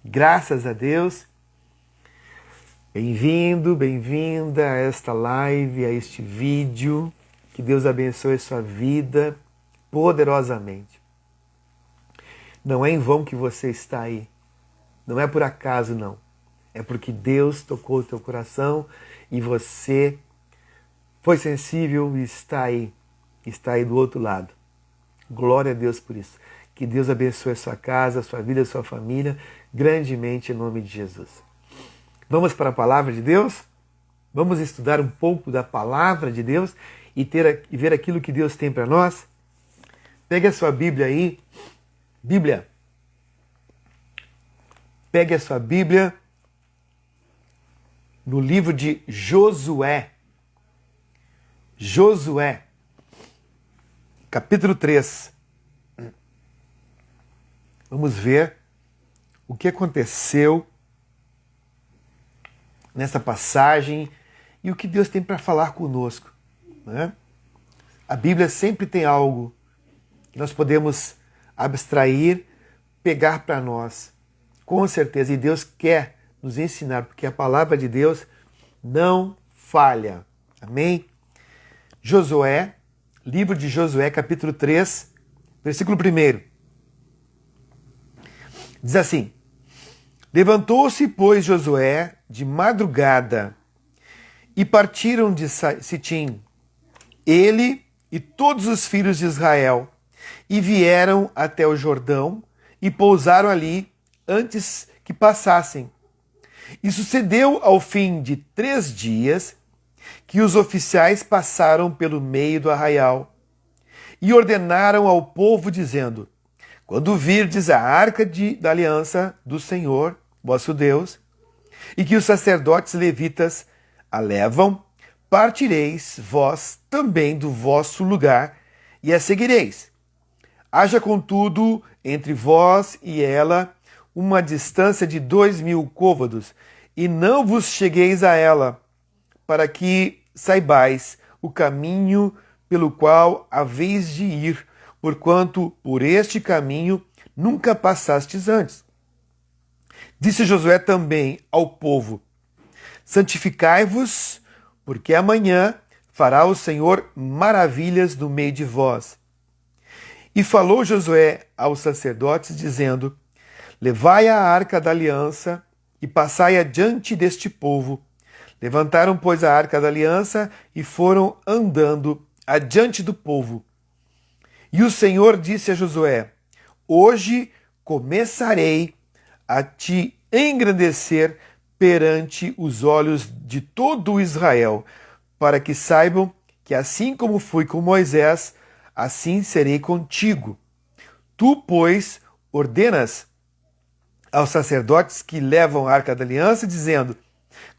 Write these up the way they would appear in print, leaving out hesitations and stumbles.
Graças a Deus. Bem-vindo, bem-vinda a esta live, a este vídeo. Que Deus abençoe a sua vida poderosamente. Não é em vão que você está aí. Não é por acaso, não. É porque Deus tocou o teu coração e você foi sensível e está aí do outro lado. Glória a Deus por isso. Que Deus abençoe a sua casa, a sua vida, a sua família, grandemente em nome de Jesus. Vamos para a palavra de Deus? Vamos estudar um pouco da palavra de Deus e ver aquilo que Deus tem para nós? Pegue a sua Bíblia aí. Pegue a sua Bíblia no livro de Josué. Josué, capítulo 3. Vamos ver o que aconteceu nessa passagem e o que Deus tem para falar conosco, né? A Bíblia sempre tem algo que nós podemos abstrair, pegar para nós, com certeza. E Deus quer nos ensinar, porque a palavra de Deus não falha. Amém? Josué, livro de Josué, capítulo 3, versículo 1. Diz assim: Levantou-se, pois, Josué de madrugada e partiram de Sitim, ele e todos os filhos de Israel, e vieram até o Jordão e pousaram ali antes que passassem. E sucedeu ao fim de 3 dias que os oficiais passaram pelo meio do arraial e ordenaram ao povo, dizendo: Quando virdes a arca da aliança do Senhor, vosso Deus, e que os sacerdotes levitas a levam, partireis vós também do vosso lugar e a seguireis. Haja, contudo, entre vós e ela uma distância de 2.000 côvados, e não vos chegueis a ela, para que saibais o caminho pelo qual haveis de ir, porquanto por este caminho nunca passastes antes. Disse Josué também ao povo: Santificai-vos, porque amanhã fará o Senhor maravilhas no meio de vós. E falou Josué aos sacerdotes, dizendo: Levai a arca da aliança e passai adiante deste povo. Levantaram, pois, a arca da aliança e foram andando adiante do povo. E o Senhor disse a Josué: Hoje começarei a te engrandecer perante os olhos de todo Israel, para que saibam que assim como fui com Moisés, assim serei contigo. Tu, pois, ordenas aos sacerdotes que levam a arca da aliança, dizendo: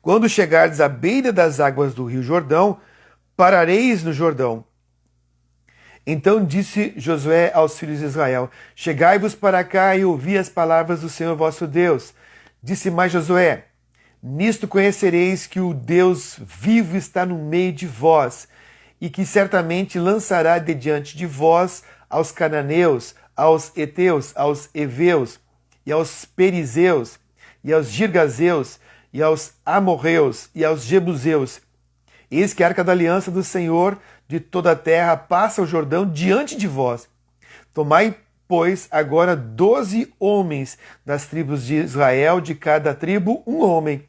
Quando chegardes à beira das águas do rio Jordão, parareis no Jordão. Então disse Josué aos filhos de Israel: Chegai-vos para cá e ouvi as palavras do Senhor vosso Deus. Disse mais Josué: Nisto conhecereis que o Deus vivo está no meio de vós, e que certamente lançará de diante de vós aos cananeus, aos heteus, aos heveus, e aos perizeus, e aos girgazeus, e aos amorreus, e aos jebuseus. Eis que a arca da aliança do Senhor de toda a terra passa o Jordão diante de vós. Tomai, pois, agora 12 homens das tribos de Israel, de cada tribo um homem.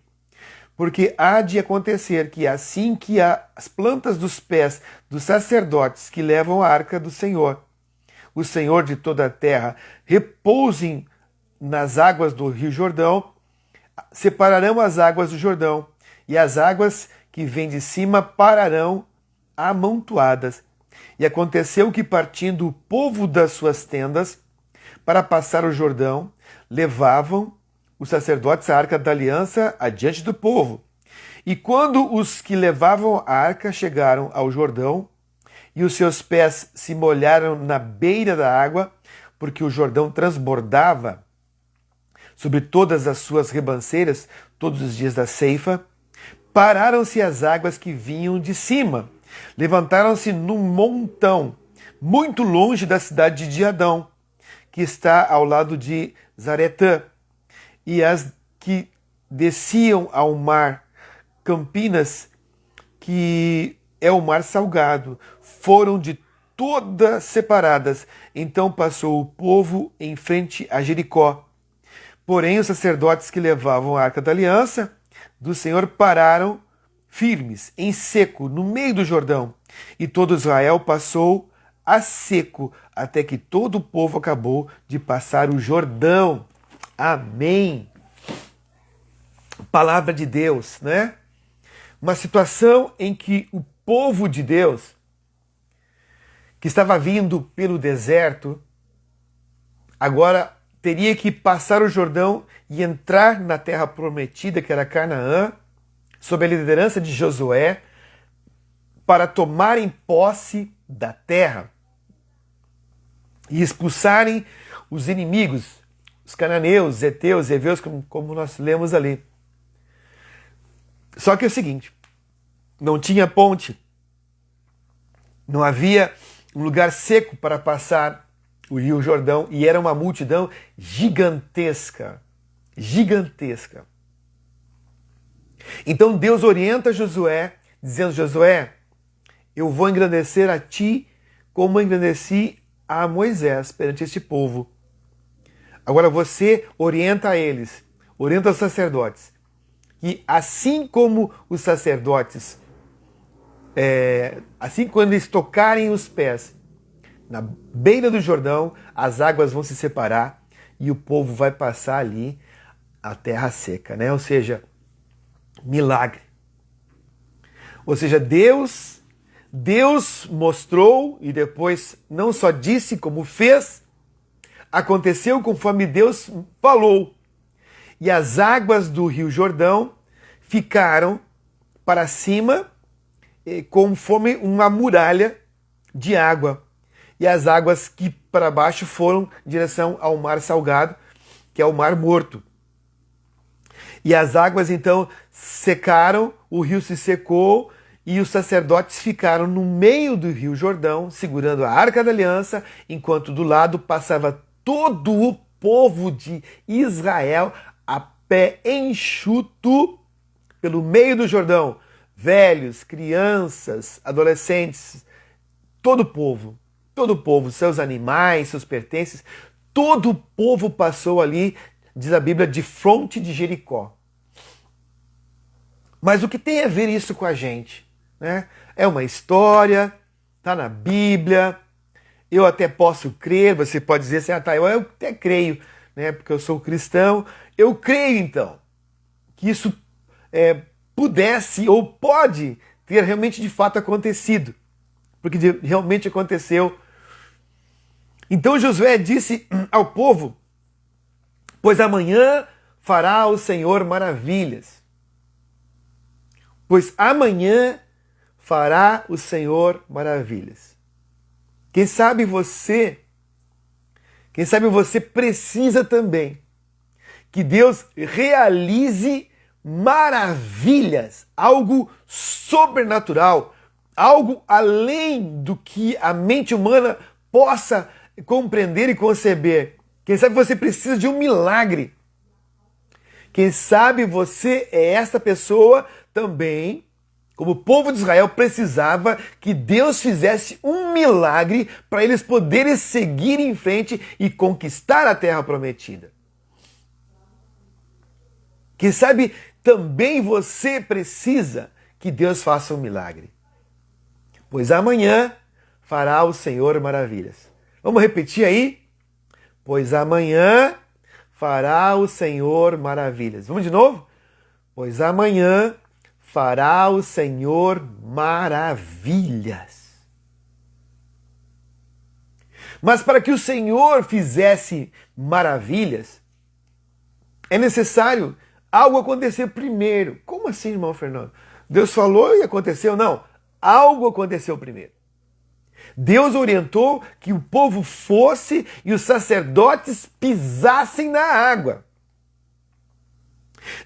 Porque há de acontecer que assim que as plantas dos pés dos sacerdotes que levam a arca do Senhor, o Senhor de toda a terra, repousem nas águas do rio Jordão, separarão as águas do Jordão, e as águas que vêm de cima pararão amontoadas. E aconteceu que, partindo o povo das suas tendas para passar o Jordão, levavam os sacerdotes a arca da aliança adiante do povo. E quando os que levavam a arca chegaram ao Jordão, e os seus pés se molharam na beira da água, porque o Jordão transbordava sobre todas as suas ribanceiras todos os dias da ceifa, pararam-se as águas que vinham de cima, levantaram-se num montão, muito longe da cidade de Adão, que está ao lado de Zaretã. e as que desciam ao mar Campinas, que é o mar salgado, foram de todas separadas. Então passou o povo em frente a Jericó. Porém, os sacerdotes que levavam a arca da aliança do Senhor pararam firmes, em seco, no meio do Jordão. E todo Israel passou a seco, até que todo o povo acabou de passar o Jordão. Amém. Palavra de Deus, né? Uma situação em que o povo de Deus, que estava vindo pelo deserto, agora teria que passar o Jordão e entrar na terra prometida, que era Canaã, sob a liderança de Josué, para tomarem posse da terra e expulsarem os inimigos, os cananeus, heteus, heveus, como nós lemos ali. Só que é o seguinte, não tinha ponte, não havia um lugar seco para passar o Rio Jordão, e era uma multidão gigantesca, gigantesca. Então Deus orienta Josué, dizendo: Josué, eu vou engrandecer a ti como engrandeci a Moisés perante este povo. Agora você orienta eles, orienta os sacerdotes, que assim como os sacerdotes, assim quando eles tocarem os pés na beira do Jordão, as águas vão se separar e o povo vai passar ali a terra seca, né? Ou seja, milagre. Ou seja, Deus mostrou e depois não só disse como fez, aconteceu conforme Deus falou. E as águas do Rio Jordão ficaram para cima conforme uma muralha de água. E as águas que para baixo foram em direção ao mar salgado, que é o mar morto. E as águas então secaram, o rio se secou e os sacerdotes ficaram no meio do Rio Jordão, segurando a Arca da Aliança, enquanto do lado passava todo o povo de Israel a pé enxuto pelo meio do Jordão. Velhos, crianças, adolescentes, todo o povo, seus animais, seus pertences, todo o povo passou ali, diz a Bíblia, de fronte de Jericó. Mas o que tem a ver isso com a gente? Né? É uma história, está na Bíblia, eu até posso crer, você pode dizer assim, eu até creio, né, porque eu sou cristão, eu creio então que isso pudesse ou pode ter realmente de fato acontecido, porque realmente aconteceu. Então Josué disse ao povo: pois amanhã fará o Senhor maravilhas. Pois amanhã fará o Senhor maravilhas. Quem sabe você precisa também que Deus realize maravilhas, algo sobrenatural, algo além do que a mente humana possa compreender e conceber. Quem sabe você precisa de um milagre. Quem sabe você é essa pessoa também, como o povo de Israel precisava que Deus fizesse um milagre para eles poderem seguir em frente e conquistar a terra prometida. Quem sabe também você precisa que Deus faça um milagre. Pois amanhã fará o Senhor maravilhas. Vamos repetir aí? Pois amanhã fará o Senhor maravilhas. Vamos de novo? Pois amanhã fará o Senhor maravilhas. Mas para que o Senhor fizesse maravilhas, é necessário algo acontecer primeiro. Como assim, irmão Fernando? Deus falou e aconteceu? Não, algo aconteceu primeiro. Deus orientou que o povo fosse e os sacerdotes pisassem na água.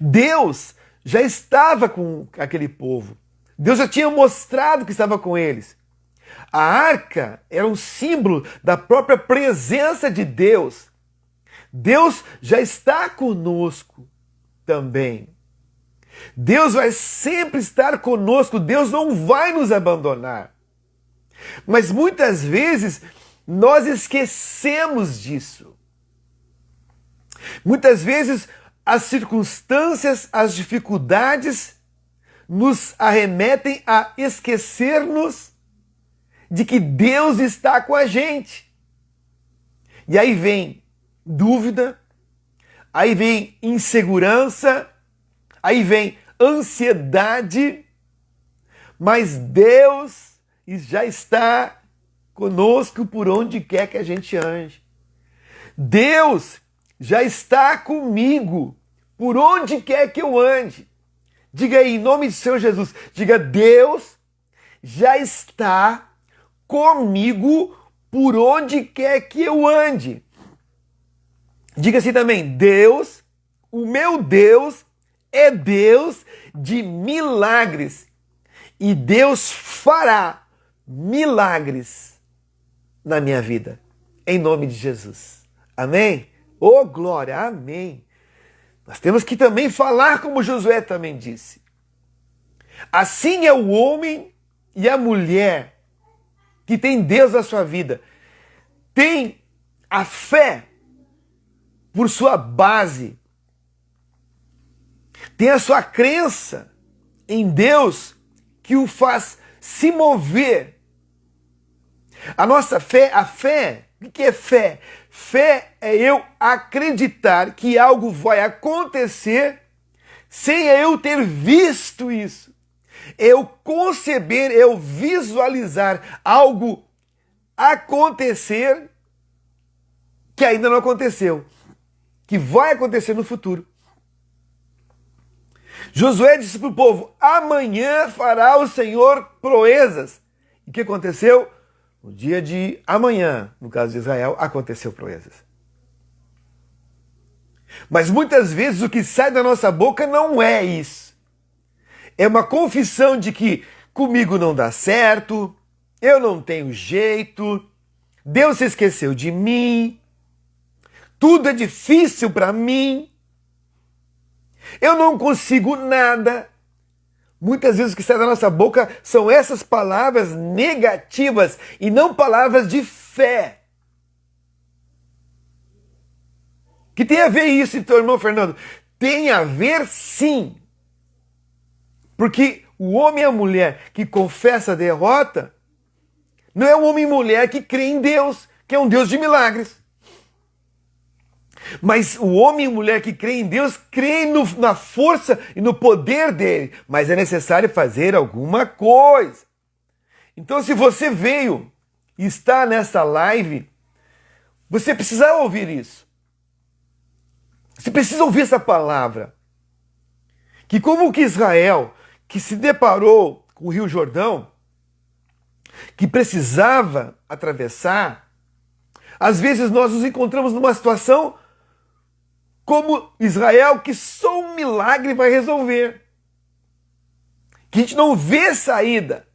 Deus já estava com aquele povo. Deus já tinha mostrado que estava com eles. A arca era um símbolo da própria presença de Deus. Deus já está conosco também. Deus vai sempre estar conosco, Deus não vai nos abandonar. Mas muitas vezes nós esquecemos disso. Muitas vezes as circunstâncias, as dificuldades nos arremetem a esquecer-nos de que Deus está com a gente. E aí vem dúvida, aí vem insegurança, aí vem ansiedade, mas Deus já está conosco por onde quer que a gente ande. Deus já está comigo por onde quer que eu ande. Diga aí, em nome de Senhor Jesus, diga: Deus já está comigo por onde quer que eu ande. Diga assim também: Deus, o meu Deus, é Deus de milagres. E Deus fará milagres na minha vida. Em nome de Jesus. Amém? Oh, glória, amém. Nós temos que também falar como Josué também disse. Assim é o homem e a mulher que tem Deus na sua vida. Tem a fé por sua base. Tem a sua crença em Deus que o faz se mover. A nossa fé, o que é fé? Fé é eu acreditar que algo vai acontecer sem eu ter visto isso. Eu conceber, eu visualizar algo acontecer que ainda não aconteceu, que vai acontecer no futuro. Josué disse para o povo: amanhã fará o Senhor proezas. E o que aconteceu? No dia de amanhã, no caso de Israel, aconteceu proezas. Mas muitas vezes o que sai da nossa boca não é isso. É uma confissão de que comigo não dá certo, eu não tenho jeito, Deus se esqueceu de mim, tudo é difícil para mim, eu não consigo nada. Muitas vezes o que sai da nossa boca são essas palavras negativas e não palavras de fé. Que tem a ver isso, então, irmão Fernando? Tem a ver sim. Porque o homem e a mulher que confessa a derrota não é o homem e mulher que crê em Deus, que é um Deus de milagres. Mas o homem e mulher que crê em Deus, crê na força e no poder dele. Mas é necessário fazer alguma coisa. Então, se você veio e está nessa live, você precisa ouvir isso. Você precisa ouvir essa palavra. Que como que Israel, que se deparou com o Rio Jordão, que precisava atravessar, às vezes nós nos encontramos numa situação como Israel, que só um milagre vai resolver. Que a gente não vê saída.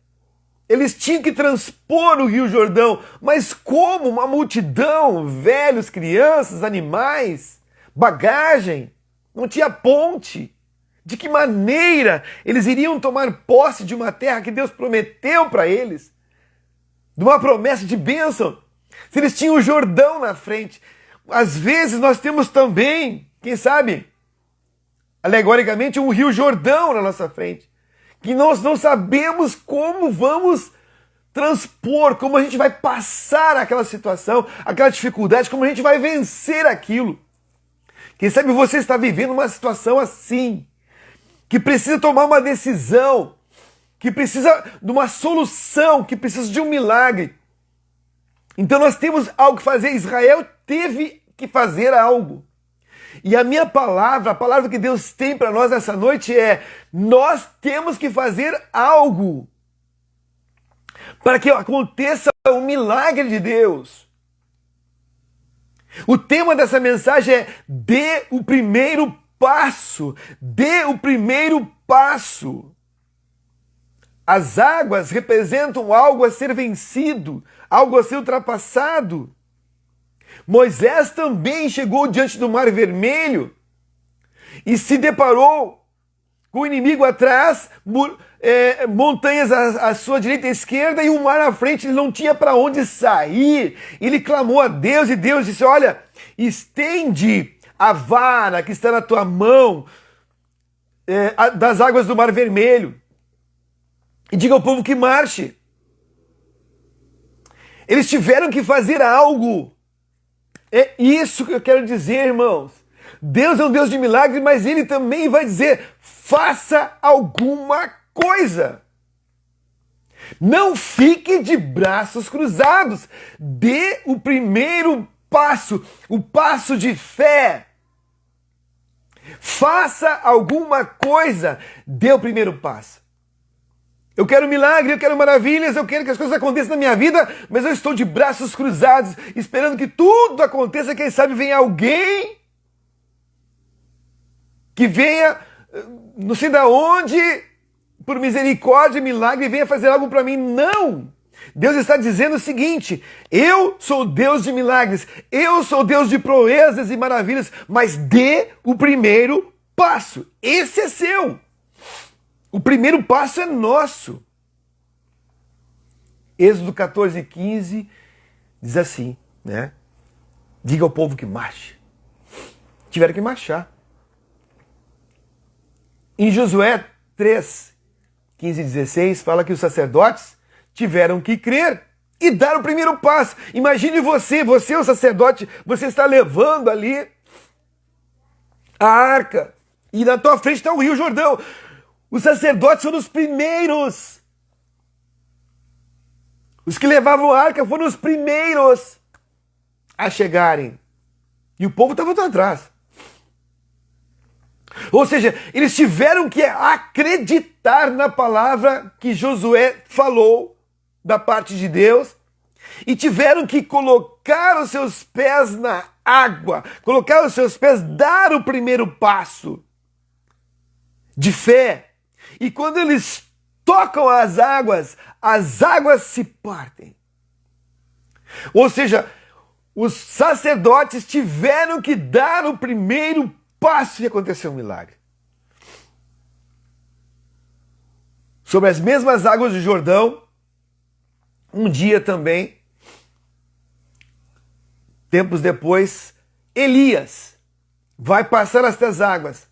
Eles tinham que transpor o Rio Jordão, mas como? Uma multidão, velhos, crianças, animais, bagagem, não tinha ponte. De que maneira eles iriam tomar posse de uma terra que Deus prometeu para eles? De uma promessa de bênção? Se eles tinham o Jordão na frente. Às vezes nós temos também, quem sabe, alegoricamente, um Rio Jordão na nossa frente. Que nós não sabemos como vamos transpor, como a gente vai passar aquela situação, aquela dificuldade, como a gente vai vencer aquilo. Quem sabe você está vivendo uma situação assim, que precisa tomar uma decisão, que precisa de uma solução, que precisa de um milagre. Então nós temos algo que fazer. Israel teve que fazer algo. E a minha palavra, a palavra que Deus tem para nós essa noite é: nós temos que fazer algo para que aconteça o milagre de Deus. O tema dessa mensagem é: dê o primeiro passo. Dê o primeiro passo. As águas representam algo a ser vencido, algo a ser ultrapassado. Moisés também chegou diante do Mar Vermelho e se deparou com o inimigo atrás, montanhas à sua direita e à esquerda e o mar à frente. Ele não tinha para onde sair. Ele clamou a Deus e Deus disse: olha, estende a vara que está na tua mão das águas do Mar Vermelho e diga ao povo que marche. Eles tiveram que fazer algo. É isso que eu quero dizer, irmãos. Deus é um Deus de milagres, mas Ele também vai dizer: faça alguma coisa. Não fique de braços cruzados. Dê o primeiro passo, o passo de fé. Faça alguma coisa. Dê o primeiro passo. Eu quero milagre, eu quero maravilhas, eu quero que as coisas aconteçam na minha vida, mas eu estou de braços cruzados, esperando que tudo aconteça. Quem sabe venha alguém que venha, não sei de onde, por misericórdia, milagre, venha fazer algo para mim. Não! Deus está dizendo o seguinte: eu sou Deus de milagres, eu sou Deus de proezas e maravilhas, mas dê o primeiro passo. Esse é seu. O primeiro passo é nosso. Êxodo 14:15 diz assim, né? Diga ao povo que marche. Tiveram que marchar. Em Josué 3:15-16 fala que os sacerdotes tiveram que crer e dar o primeiro passo. Imagine você é o sacerdote, você está levando ali a arca e na tua frente está o Rio Jordão. Os sacerdotes foram os primeiros. Os que levavam a arca foram os primeiros a chegarem. E o povo estava atrás. Ou seja, eles tiveram que acreditar na palavra que Josué falou da parte de Deus e tiveram que colocar os seus pés na água, colocar os seus pés, dar o primeiro passo de fé. E quando eles tocam as águas se partem. Ou seja, os sacerdotes tiveram que dar o primeiro passo e aconteceu um milagre. Sobre as mesmas águas do Jordão, um dia também, tempos depois, Elias vai passar estas águas.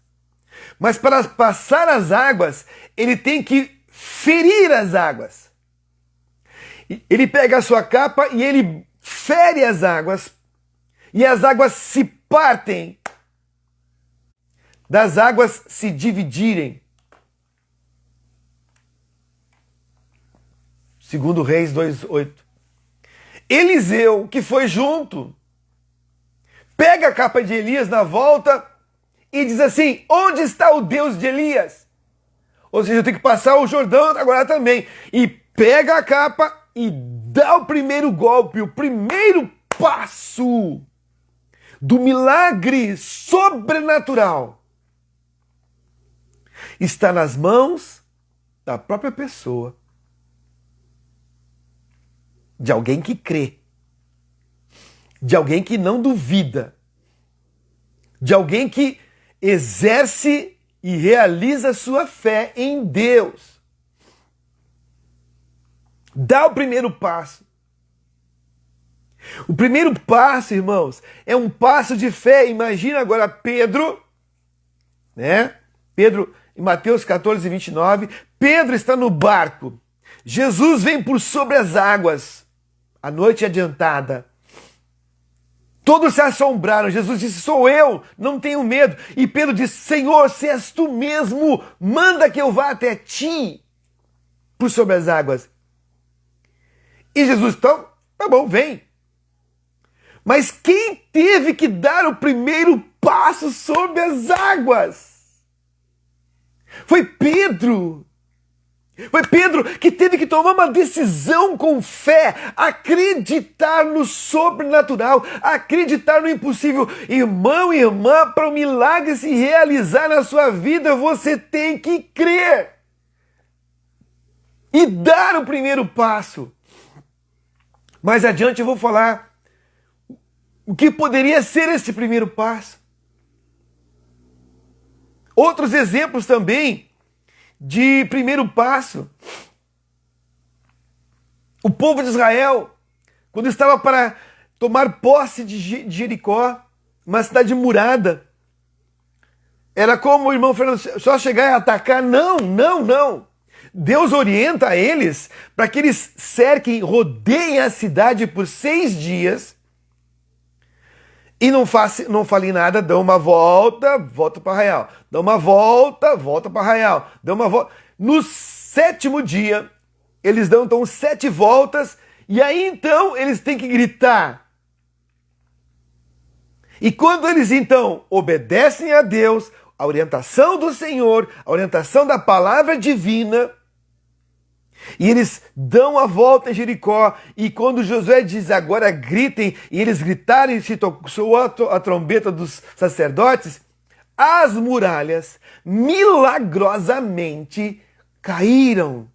Mas para passar as águas, ele tem que ferir as águas. Ele pega a sua capa e ele fere as águas. E as águas se partem. Das águas se dividirem. Segundo Reis 2:8. Eliseu, que foi junto, pega a capa de Elias na volta e diz assim: onde está o Deus de Elias? Ou seja, eu tenho que passar o Jordão agora também. E pega a capa e dá o primeiro golpe, o primeiro passo do milagre sobrenatural. Está nas mãos da própria pessoa. De alguém que crê. De alguém que não duvida. De alguém que exerce e realiza sua fé em Deus. Dá o primeiro passo. O primeiro passo, irmãos, é um passo de fé. Imagina agora Pedro, né? Pedro, em Mateus 14:29, Pedro está no barco. Jesus vem por sobre as águas. A noite é adiantada. Todos se assombraram. Jesus disse: sou eu, não tenho medo. E Pedro disse: Senhor, se és tu mesmo, manda que eu vá até ti por sobre as águas. E Jesus, então, tá bom, vem. Mas quem teve que dar o primeiro passo sobre as águas? Foi Pedro. Foi Pedro que teve que tomar uma decisão com fé, acreditar no sobrenatural, acreditar no impossível. Irmão e irmã, para o milagre se realizar na sua vida, você tem que crer e dar o primeiro passo. Mais adiante eu vou falar o que poderia ser esse primeiro passo. Outros exemplos também de primeiro passo. O povo de Israel, quando estava para tomar posse de Jericó, uma cidade murada, era como o irmão Fernando, só chegar e atacar. Não, não, não. Deus orienta eles para que eles cerquem, rodeiem a cidade por 6 dias e não falem nada, dão uma volta, volta para Arraial. Dão uma volta, volta para Arraial. Dão uma volta. No 7º dia, eles dão então 7 voltas e aí então eles têm que gritar. E quando eles então obedecem a Deus, a orientação do Senhor, a orientação da palavra divina, e eles dão a volta em Jericó, e quando Josué diz agora gritem, e eles gritaram e se tocou a trombeta dos sacerdotes, as muralhas milagrosamente caíram.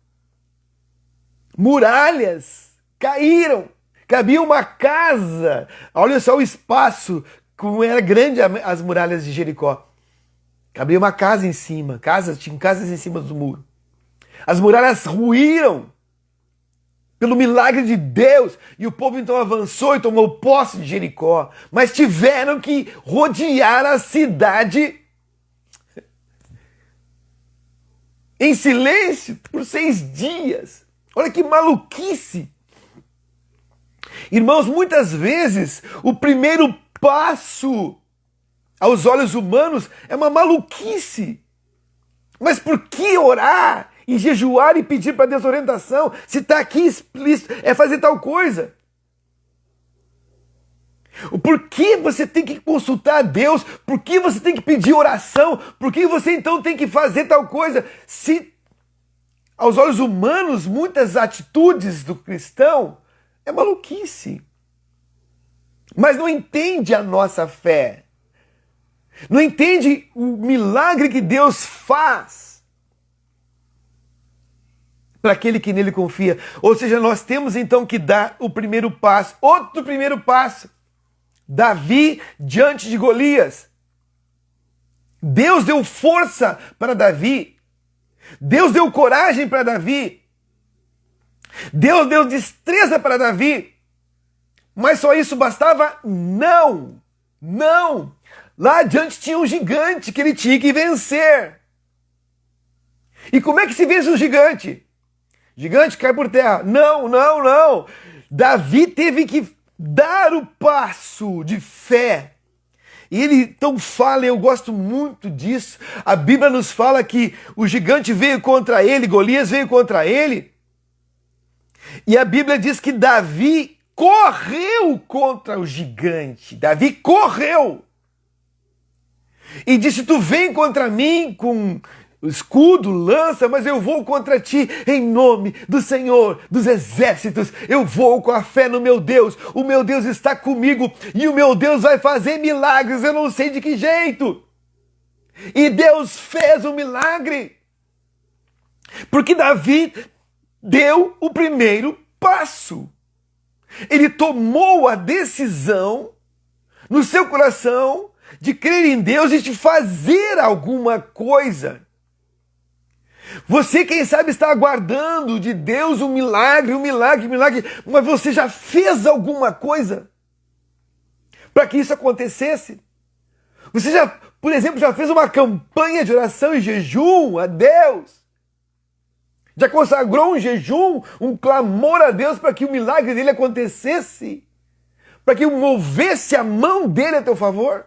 Muralhas caíram. Cabia uma casa. Olha só o espaço, como era grande as muralhas de Jericó. Cabia uma casa em cima, tinha casas em cima do muro. As muralhas ruíram pelo milagre de Deus, e o povo então avançou e tomou posse de Jericó, mas tiveram que rodear a cidade em silêncio por 6 dias. Olha que maluquice! Irmãos, muitas vezes o primeiro passo aos olhos humanos é uma maluquice. Mas por que orar e jejuar e pedir para Deus orientação se está aqui explícito, é fazer tal coisa? Por que você tem que consultar a Deus? Por que você tem que pedir oração? Por que você então tem que fazer tal coisa? Se aos olhos humanos muitas atitudes do cristão é maluquice. Mas não entende a nossa fé. Não entende o milagre que Deus faz para aquele que nele confia. Ou seja, nós temos então que dar o primeiro passo. Outro primeiro passo. Davi diante de Golias. Deus deu força para Davi. Deus deu coragem para Davi. Deus deu destreza para Davi. Mas só isso bastava? Não! Não! Lá adiante tinha um gigante que ele tinha que vencer. E como é que se vence um gigante? Gigante cai por terra. Não, não, não. Davi teve que dar o passo de fé. E ele então fala, eu gosto muito disso. A Bíblia nos fala que o gigante veio contra ele, Golias veio contra ele. E a Bíblia diz que Davi correu contra o gigante. Davi correu. E disse, tu vem contra mim com escudo, lança, mas eu vou contra ti em nome do Senhor dos Exércitos. Eu vou com a fé no meu Deus. O meu Deus está comigo e o meu Deus vai fazer milagres. Eu não sei de que jeito. E Deus fez um milagre. Porque Davi deu o primeiro passo. Ele tomou a decisão no seu coração de crer em Deus e de fazer alguma coisa. Você, quem sabe, está aguardando de Deus um milagre, mas você já fez alguma coisa para que isso acontecesse? Você já, por exemplo, já fez uma campanha de oração e jejum a Deus? Já consagrou um jejum, um clamor a Deus para que o milagre dele acontecesse? Para que movesse a mão dele a teu favor?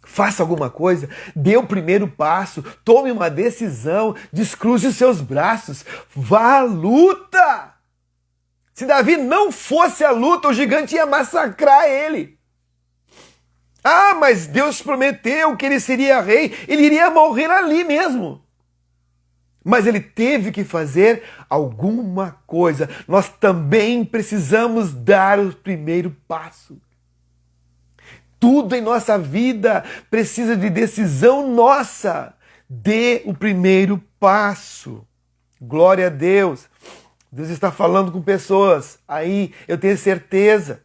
Faça alguma coisa, dê o primeiro passo, tome uma decisão, descruze os seus braços, vá à luta. Se Davi não fosse à luta, o gigante ia massacrar ele. Ah, mas Deus prometeu que ele seria rei, ele iria morrer ali mesmo. Mas ele teve que fazer alguma coisa. Nós também precisamos dar o primeiro passo. Tudo em nossa vida precisa de decisão nossa. Dê o primeiro passo. Glória a Deus. Deus está falando com pessoas aí, eu tenho certeza.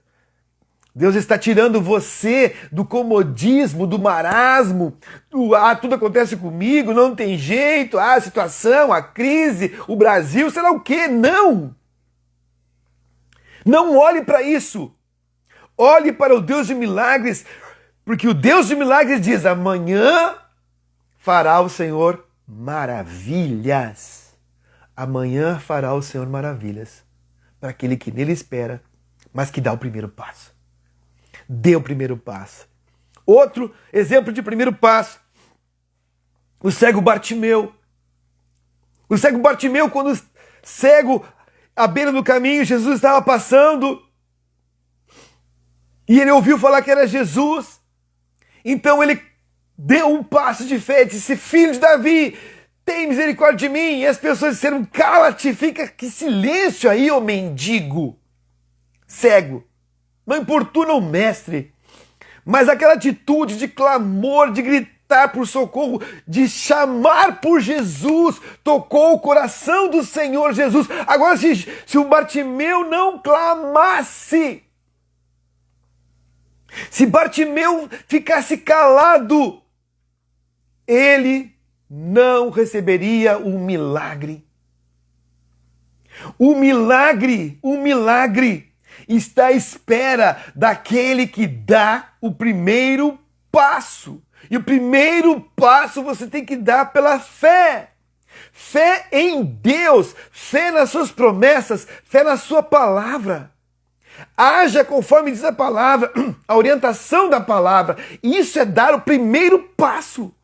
Deus está tirando você do comodismo, do marasmo, tudo acontece comigo, não tem jeito, a situação, a crise, o Brasil, sei lá o quê. Não! Não olhe para isso. Olhe para o Deus de milagres, porque o Deus de milagres diz: amanhã fará o Senhor maravilhas. Amanhã fará o Senhor maravilhas para aquele que nele espera, mas que dá o primeiro passo. Dê o primeiro passo. Outro exemplo de primeiro passo: o cego Bartimeu. O cego Bartimeu, quando cego à beira do caminho, Jesus estava passando e ele ouviu falar que era Jesus. Então ele deu um passo de fé e disse: filho de Davi, tem misericórdia de mim. E as pessoas disseram: cala-te, fica que silêncio aí, ô mendigo cego. Não importuna o mestre. Mas aquela atitude de clamor, de gritar por socorro, de chamar por Jesus, tocou o coração do Senhor Jesus. Agora, se o Bartimeu não clamasse, se Bartimeu ficasse calado, ele não receberia o milagre. O milagre está à espera daquele que dá o primeiro passo. E o primeiro passo você tem que dar pela fé. Fé em Deus, fé nas suas promessas, fé na sua palavra. Haja conforme diz a palavra, a orientação da palavra. Isso é dar o primeiro passo.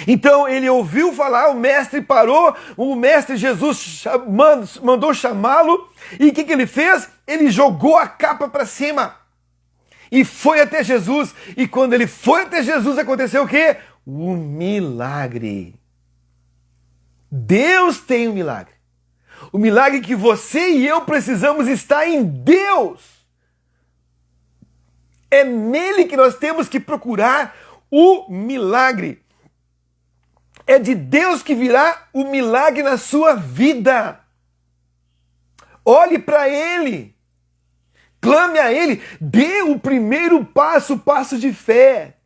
Então ele ouviu falar, o mestre parou, o mestre Jesus mandou chamá-lo, e o que ele fez? Ele jogou a capa para cima e foi até Jesus. E quando ele foi até Jesus, aconteceu o quê? O milagre. Deus tem um milagre. O milagre que você e eu precisamos está em Deus. É nele que nós temos que procurar o milagre. É de Deus que virá o milagre na sua vida. Olhe para Ele. Clame a Ele. Dê o primeiro passo, o passo de fé.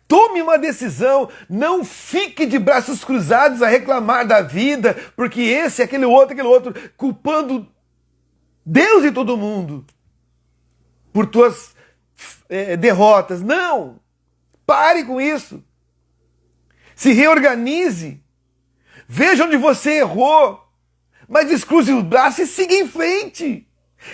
Tome uma decisão. Não fique de braços cruzados a reclamar da vida, porque esse, aquele outro, culpando Deus e todo mundo por tuas derrotas. Não! Pare com isso. Se reorganize. Veja onde você errou. Mas descruze os braços e siga em frente.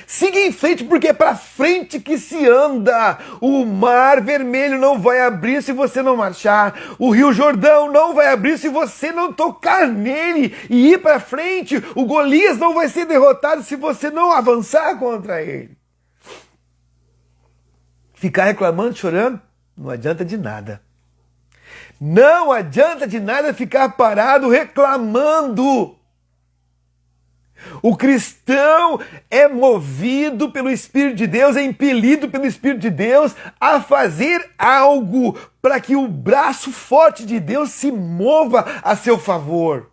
Siga em frente, porque é para frente que se anda. O mar vermelho não vai abrir se você não marchar. O rio Jordão não vai abrir se você não tocar nele e ir para frente. O Golias não vai ser derrotado se você não avançar contra ele. Ficar reclamando, chorando, não adianta de nada. Não adianta de nada ficar parado reclamando. O cristão é movido pelo Espírito de Deus, é impelido pelo Espírito de Deus a fazer algo para que o braço forte de Deus se mova a seu favor.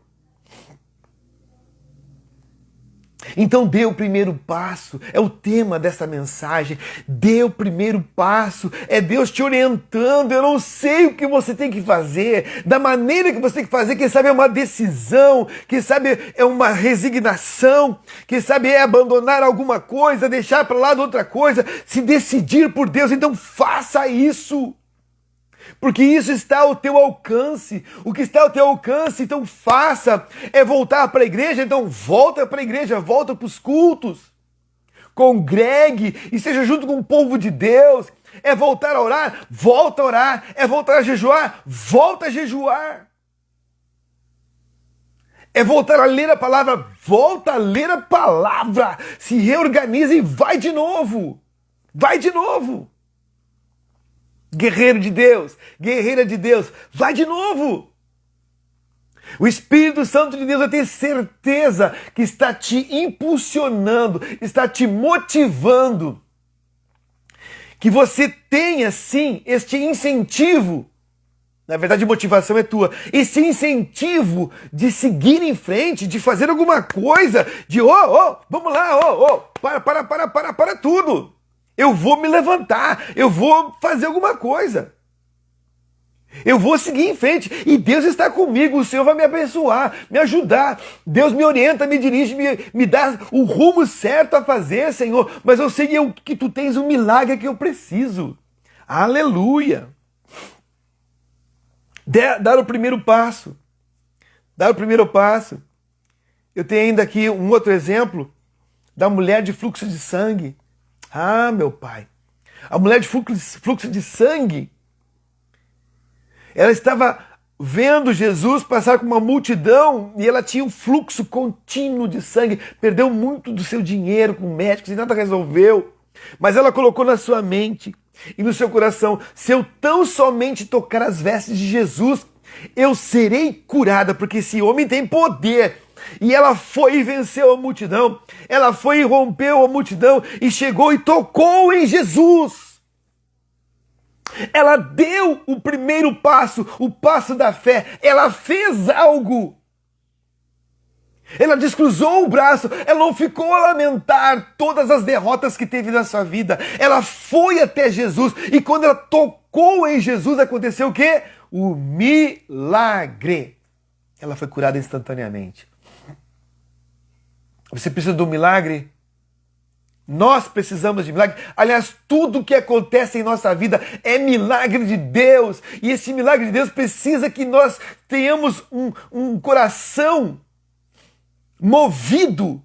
Então dê o primeiro passo, é o tema dessa mensagem. Dê o primeiro passo, é Deus te orientando. Eu não sei o que você tem que fazer, da maneira que você tem que fazer. Quem sabe é uma decisão, quem sabe é uma resignação, quem sabe é abandonar alguma coisa, deixar para lá de outra coisa, se decidir por Deus. Então faça isso. Porque isso está ao teu alcance. O que está ao teu alcance, então faça. É voltar para a igreja, então volta para a igreja, volta para os cultos. Congregue e seja junto com o povo de Deus. É voltar a orar, volta a orar. É voltar a jejuar, volta a jejuar. É voltar a ler a palavra, volta a ler a palavra. Se reorganiza e vai de novo. Vai de novo. Guerreiro de Deus, guerreira de Deus, vai de novo. O Espírito Santo de Deus vai ter certeza que está te impulsionando, está te motivando. Que você tenha, sim, este incentivo Na verdade, motivação é tua. Esse incentivo de seguir em frente, de fazer alguma coisa, de vamos lá, para tudo. Eu vou me levantar, eu vou fazer alguma coisa. Eu vou seguir em frente e Deus está comigo, o Senhor vai me abençoar, me ajudar. Deus me orienta, me dirige, me dá o rumo certo a fazer, Senhor. Mas eu sei que tu tens um milagre que eu preciso. Aleluia! Dar o primeiro passo. Dar o primeiro passo. Eu tenho ainda aqui um outro exemplo da mulher de fluxo de sangue. Ah, meu pai. A mulher de fluxo de sangue, ela estava vendo Jesus passar com uma multidão e ela tinha um fluxo contínuo de sangue. Perdeu muito do seu dinheiro com médicos e nada resolveu. Mas ela colocou na sua mente e no seu coração: se eu tão somente tocar as vestes de Jesus, eu serei curada, porque esse homem tem poder. E ela foi e venceu a multidão. Ela foi e rompeu a multidão e chegou e tocou em Jesus. Ela deu o primeiro passo, o passo da fé. Ela fez algo. Ela descruzou o braço, ela não ficou a lamentar todas as derrotas que teve na sua vida. Ela foi até Jesus e quando ela tocou em Jesus, aconteceu o quê? O milagre. Ela foi curada instantaneamente. Você precisa de um milagre? Nós precisamos de milagre. Aliás, tudo que acontece em nossa vida é milagre de Deus. E esse milagre de Deus precisa que nós tenhamos um coração movido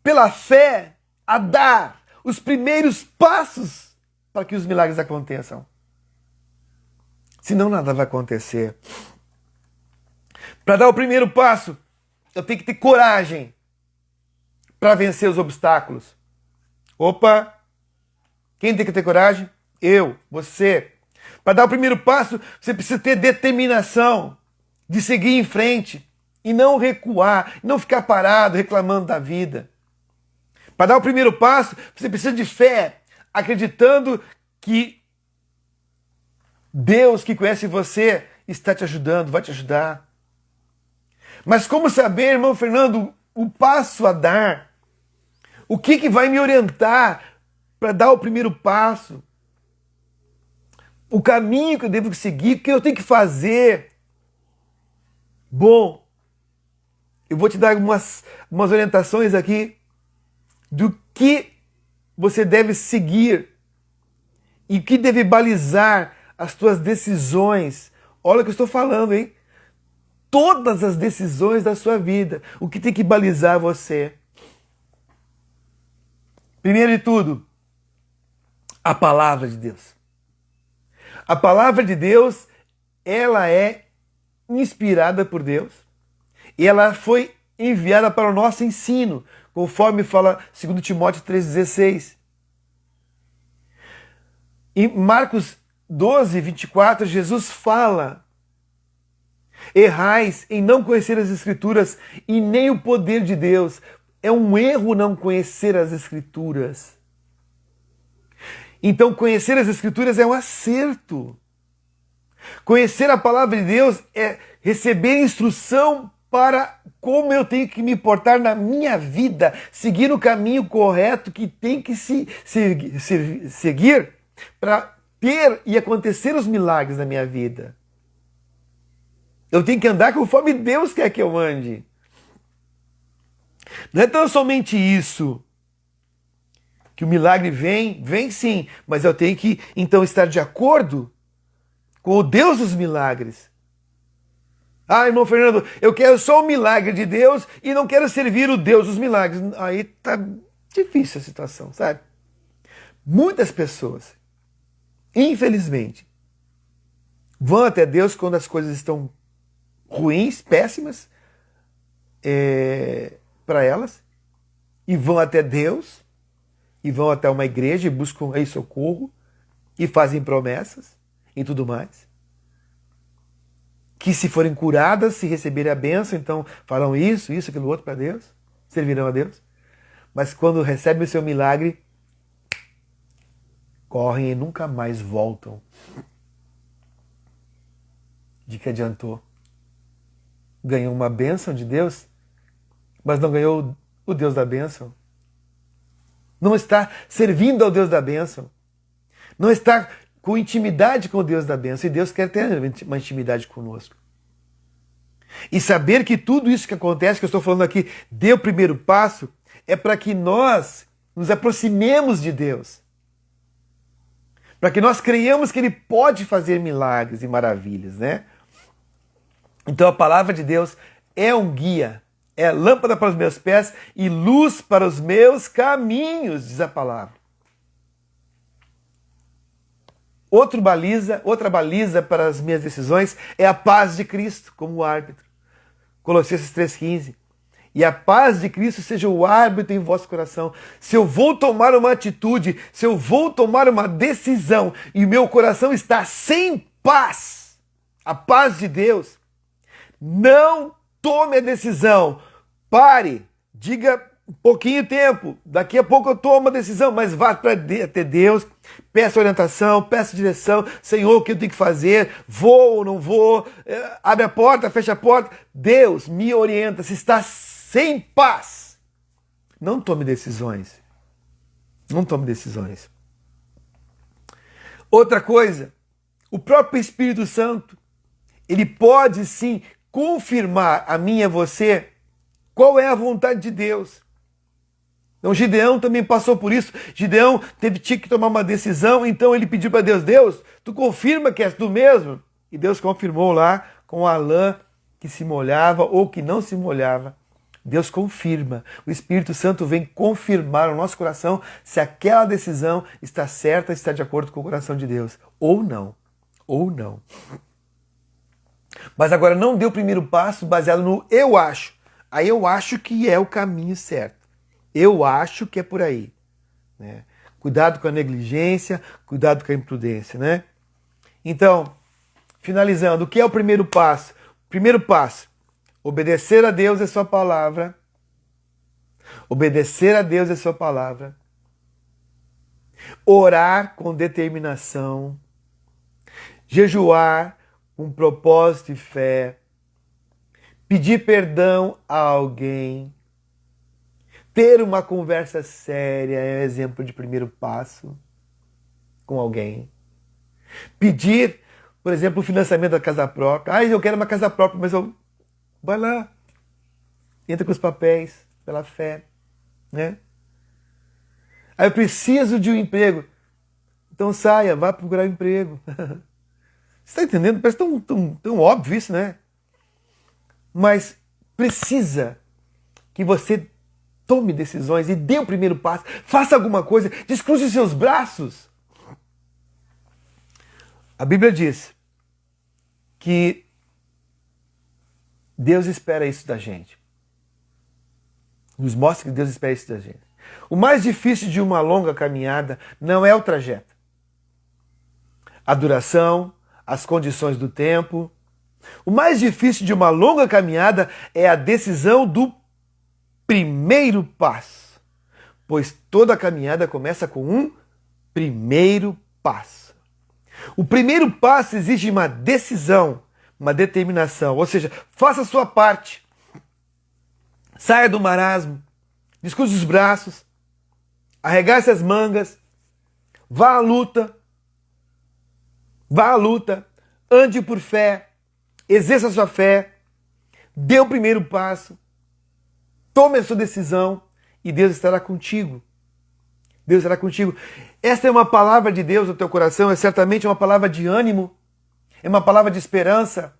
pela fé a dar os primeiros passos para que os milagres aconteçam. Senão nada vai acontecer. Para dar o primeiro passo, eu tenho que ter coragem para vencer os obstáculos. Opa! Quem tem que ter coragem? Eu, você. Para dar o primeiro passo, você precisa ter determinação de seguir em frente e não recuar, não ficar parado reclamando da vida. Para dar o primeiro passo, você precisa de fé, acreditando que Deus que conhece você está te ajudando, vai te ajudar. Mas como saber, irmão Fernando, o passo a dar? O que vai me orientar para dar o primeiro passo? O caminho que eu devo seguir, o que eu tenho que fazer? Bom, eu vou te dar umas orientações aqui do que você deve seguir e o que deve balizar as tuas decisões. Olha o que eu estou falando, hein? Todas as decisões da sua vida, o que tem que balizar você. Primeiro de tudo, a palavra de Deus. A palavra de Deus, ela é inspirada por Deus e ela foi enviada para o nosso ensino, conforme fala 2 Timóteo 3,16. Em Marcos 12, 24, Jesus fala: errais em não conhecer as Escrituras e nem o poder de Deus. É um erro não conhecer as Escrituras. Então, conhecer as Escrituras é um acerto. Conhecer a palavra de Deus é receber instrução para como eu tenho que me portar na minha vida, seguir o caminho correto que tem que seguir para ter e acontecer os milagres na minha vida. Eu tenho que andar conforme Deus quer que eu ande. Não é tão somente isso, que o milagre vem sim, mas eu tenho que então estar de acordo com o Deus dos milagres. Ah, irmão Fernando, eu quero só o milagre de Deus e não quero servir o Deus dos milagres. Aí tá difícil a situação, sabe? Muitas pessoas, infelizmente, vão até Deus quando as coisas estão ruins, péssimas, para elas, e vão até Deus, e vão até uma igreja e buscam aí socorro, e fazem promessas e tudo mais. Que se forem curadas, se receberem a bênção, então farão isso, aquilo outro para Deus, servirão a Deus. Mas quando recebem o seu milagre, correm e nunca mais voltam. De que adiantou? Ganhou uma bênção de Deus, mas não ganhou o Deus da bênção. Não está servindo ao Deus da bênção. Não está com intimidade com o Deus da bênção. E Deus quer ter uma intimidade conosco. E saber que tudo isso que acontece, que eu estou falando aqui, dê o primeiro passo, é para que nós nos aproximemos de Deus. Para que nós creiamos que Ele pode fazer milagres e maravilhas, né? Então a palavra de Deus é um guia, é lâmpada para os meus pés e luz para os meus caminhos, diz a palavra. Outra baliza para as minhas decisões é a paz de Cristo como árbitro. Colossenses 3,15. E a paz de Cristo seja o árbitro em vosso coração. Se eu vou tomar uma atitude, se eu vou tomar uma decisão e o meu coração está sem paz, a paz de Deus, não tome a decisão. Pare, diga um pouquinho tempo, daqui a pouco eu tomo a decisão, mas vá até Deus, peça orientação, peça direção. Senhor, o que eu tenho que fazer? Vou ou não vou? Abre a porta, fecha a porta. Deus me orienta. Se está sem paz, não tome decisões. Não tome decisões. Outra coisa, o próprio Espírito Santo, ele pode sim confirmar a mim e a você qual é a vontade de Deus. Então Gideão também passou por isso. Gideão tinha que tomar uma decisão, então ele pediu para Deus, Deus, tu confirma que és tu mesmo? E Deus confirmou lá com a lã que se molhava ou que não se molhava. Deus confirma. O Espírito Santo vem confirmar no nosso coração se aquela decisão está certa, está de acordo com o coração de Deus. Ou não. Ou não. Mas agora não dê o primeiro passo baseado no eu acho. Aí eu acho que é o caminho certo. Eu acho que é por aí. Né? Cuidado com a negligência, cuidado com a imprudência. Né? Então, finalizando, o que é o primeiro passo? Primeiro passo, obedecer a Deus e a sua palavra. Obedecer a Deus e a sua palavra. Orar com determinação. Jejuar com propósito e fé. Pedir perdão a alguém. Ter uma conversa séria é um exemplo de primeiro passo com alguém. Pedir, por exemplo, o financiamento da casa própria. Ah, eu quero uma casa própria, mas eu... Vai lá. Entra com os papéis, pela fé. Né? Ah, eu preciso de um emprego. Então saia, vá procurar um emprego. Você está entendendo? Parece tão óbvio isso, né? Mas precisa que você tome decisões e dê o primeiro passo. Faça alguma coisa. Descruze os seus braços. A Bíblia diz que Deus espera isso da gente. Nos mostra que Deus espera isso da gente. O mais difícil de uma longa caminhada não é o trajeto. A duração, as condições do tempo. O mais difícil de uma longa caminhada é a decisão do primeiro passo. Pois toda caminhada começa com um primeiro passo. O primeiro passo exige uma decisão, uma determinação. Ou seja, faça a sua parte. Saia do marasmo. Descruze os braços. Arregace as mangas. Vá à luta. Vá à luta. Ande por fé. Exerça a sua fé. Dê o primeiro passo. Tome a sua decisão. E Deus estará contigo. Deus estará contigo. Esta é uma palavra de Deus no teu coração. É certamente uma palavra de ânimo. É uma palavra de esperança.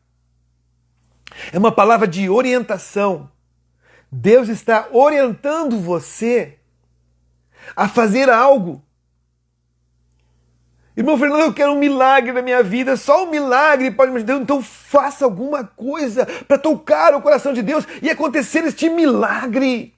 É uma palavra de orientação. Deus está orientando você a fazer algo. Irmão Fernando, eu quero um milagre na minha vida. Só um milagre pode me ajudar. Então faça alguma coisa para tocar o coração de Deus e acontecer este milagre.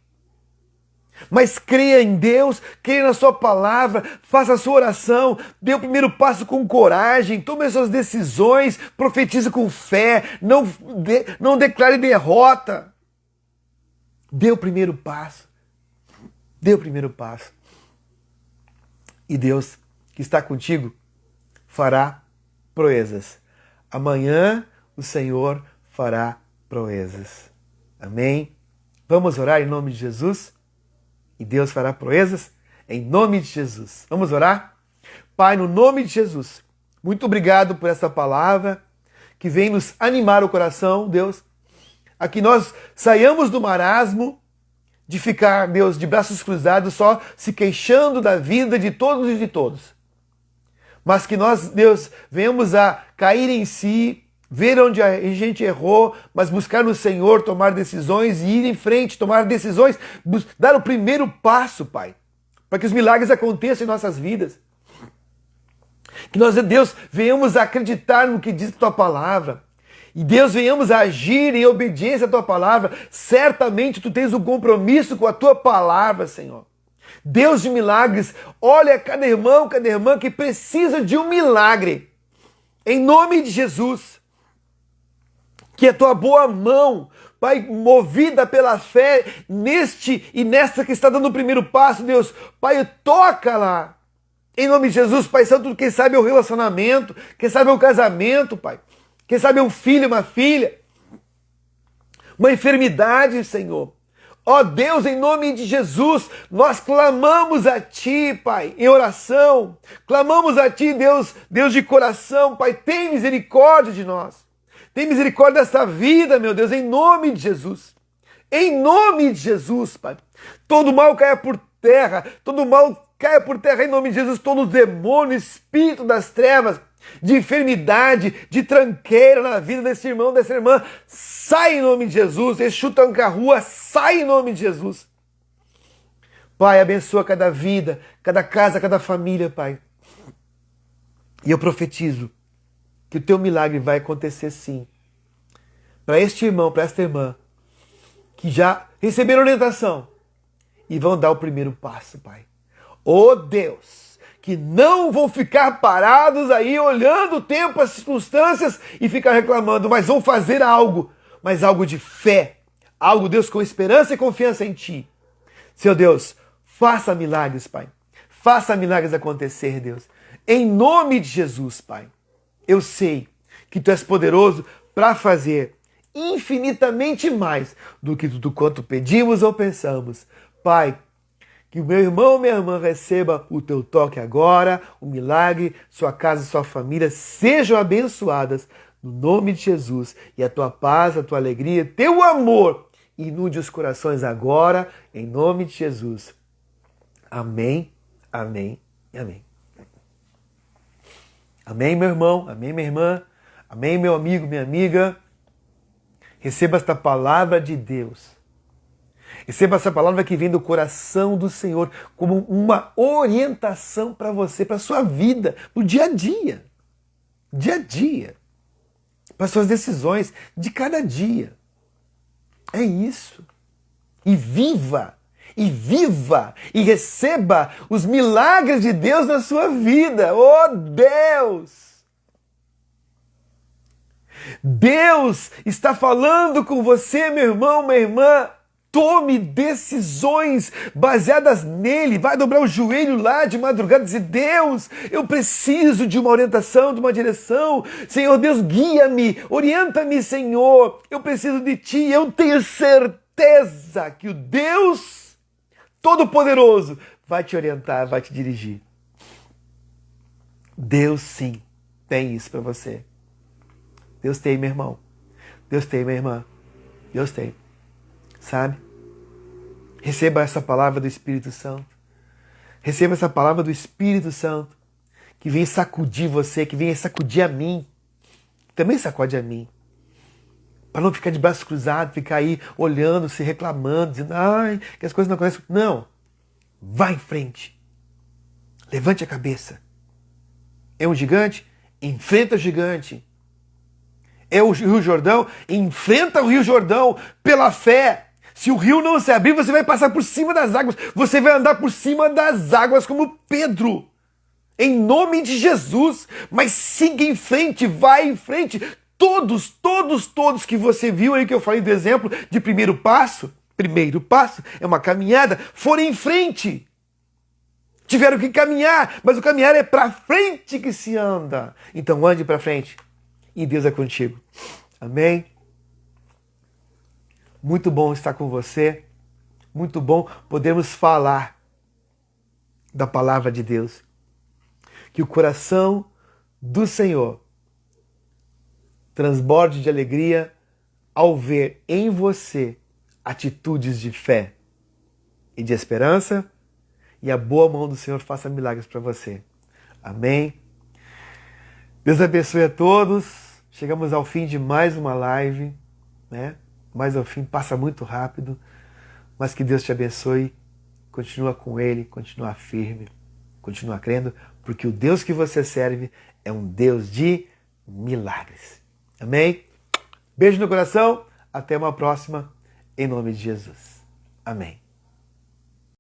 Mas creia em Deus, creia na sua palavra, faça a sua oração, dê o primeiro passo com coragem, tome as suas decisões, profetize com fé, não declare derrota. Dê o primeiro passo. Dê o primeiro passo. E Deus, que está contigo, fará proezas. Amanhã o Senhor fará proezas. Amém? Vamos orar em nome de Jesus? E Deus fará proezas em nome de Jesus. Vamos orar? Pai, no nome de Jesus, muito obrigado por essa palavra que vem nos animar o coração, Deus, a que nós saiamos do marasmo de ficar, Deus, de braços cruzados, só se queixando da vida de todos e de todos. Mas que nós, Deus, venhamos a cair em si, ver onde a gente errou, mas buscar no Senhor, tomar decisões e ir em frente, tomar decisões, dar o primeiro passo, Pai, para que os milagres aconteçam em nossas vidas. Que nós, Deus, venhamos a acreditar no que diz a Tua palavra. E Deus, venhamos a agir em obediência à Tua palavra. Certamente Tu tens um compromisso com a Tua palavra, Senhor. Deus de milagres, olha cada irmão, cada irmã que precisa de um milagre. Em nome de Jesus. Que a Tua boa mão, Pai, movida pela fé neste e nesta que está dando o primeiro passo, Deus, Pai, toca lá. Em nome de Jesus, Pai Santo, quem sabe é o relacionamento, quem sabe é o casamento, Pai. Quem sabe é um filho, uma filha. Uma enfermidade, Senhor. Ó Deus, em nome de Jesus, nós clamamos a Ti, Pai, em oração. Clamamos a Ti, Deus, Deus de coração, Pai, tem misericórdia de nós. Tem misericórdia dessa vida, meu Deus, em nome de Jesus. Em nome de Jesus, Pai. Todo mal caia por terra, todo mal caia por terra em nome de Jesus, todo demônio, espírito das trevas, de enfermidade, de tranqueira na vida desse irmão, dessa irmã, sai em nome de Jesus. Exu Tranca-Rua, sai em nome de Jesus. Pai, abençoa cada vida, cada casa, cada família, Pai. E eu profetizo que o Teu milagre vai acontecer sim. Para este irmão, para esta irmã, que já receberam orientação e vão dar o primeiro passo, Pai. Oh Deus, que não vão ficar parados aí olhando o tempo, as circunstâncias e ficar reclamando, mas vão fazer algo, mas algo de fé, algo, Deus, com esperança e confiança em Ti. Seu Deus, faça milagres, Pai. Faça milagres acontecer, Deus. Em nome de Jesus, Pai. Eu sei que Tu és poderoso para fazer infinitamente mais do que tudo quanto pedimos ou pensamos. Pai, que o meu irmão, minha irmã receba o Teu toque agora, o milagre, sua casa e sua família sejam abençoadas no nome de Jesus. E a Tua paz, a Tua alegria, Teu amor inunde os corações agora, em nome de Jesus. Amém, amém e amém. Amém, meu irmão, amém, minha irmã, amém, meu amigo, minha amiga. Receba esta palavra de Deus. Receba essa palavra que vem do coração do Senhor como uma orientação para você, para a sua vida, para o dia a dia. Dia a dia. Para as suas decisões de cada dia. É isso. E viva, e receba os milagres de Deus na sua vida. Oh Deus! Deus está falando com você, meu irmão, minha irmã. Tome decisões baseadas nele. Vai dobrar o joelho lá de madrugada e dizer: Deus, eu preciso de uma orientação, de uma direção. Senhor Deus, guia-me, orienta-me, Senhor. Eu preciso de Ti. Eu tenho certeza que o Deus Todo-Poderoso vai te orientar, vai te dirigir. Deus sim tem isso para você. Deus tem, meu irmão. Deus tem, minha irmã. Deus tem. Sabe? Receba essa palavra do Espírito Santo. Receba essa palavra do Espírito Santo que vem sacudir você, que vem sacudir a mim. Também sacode a mim. Para não ficar de braços cruzados, ficar aí olhando, se reclamando, dizendo ai, que as coisas não acontecem. Não. Vá em frente. Levante a cabeça. É um gigante? Enfrenta o gigante. É o Rio Jordão? Enfrenta o Rio Jordão pela fé. Se o rio não se abrir, você vai passar por cima das águas. Você vai andar por cima das águas como Pedro. Em nome de Jesus. Mas siga em frente, vai em frente. Todos que você viu aí que eu falei do exemplo de primeiro passo é uma caminhada, foram em frente. Tiveram que caminhar, mas o caminhar é para frente que se anda. Então ande para frente. E Deus é contigo. Amém? Muito bom estar com você. Muito bom podermos falar da palavra de Deus. Que o coração do Senhor transborde de alegria ao ver em você atitudes de fé e de esperança, e a boa mão do Senhor faça milagres para você. Amém? Deus abençoe a todos. Chegamos ao fim de mais uma live, né? Mas ao fim passa muito rápido, mas que Deus te abençoe. Continua com Ele, continua firme, continua crendo, porque o Deus que você serve é um Deus de milagres. Amém? Beijo no coração, até uma próxima, em nome de Jesus. Amém.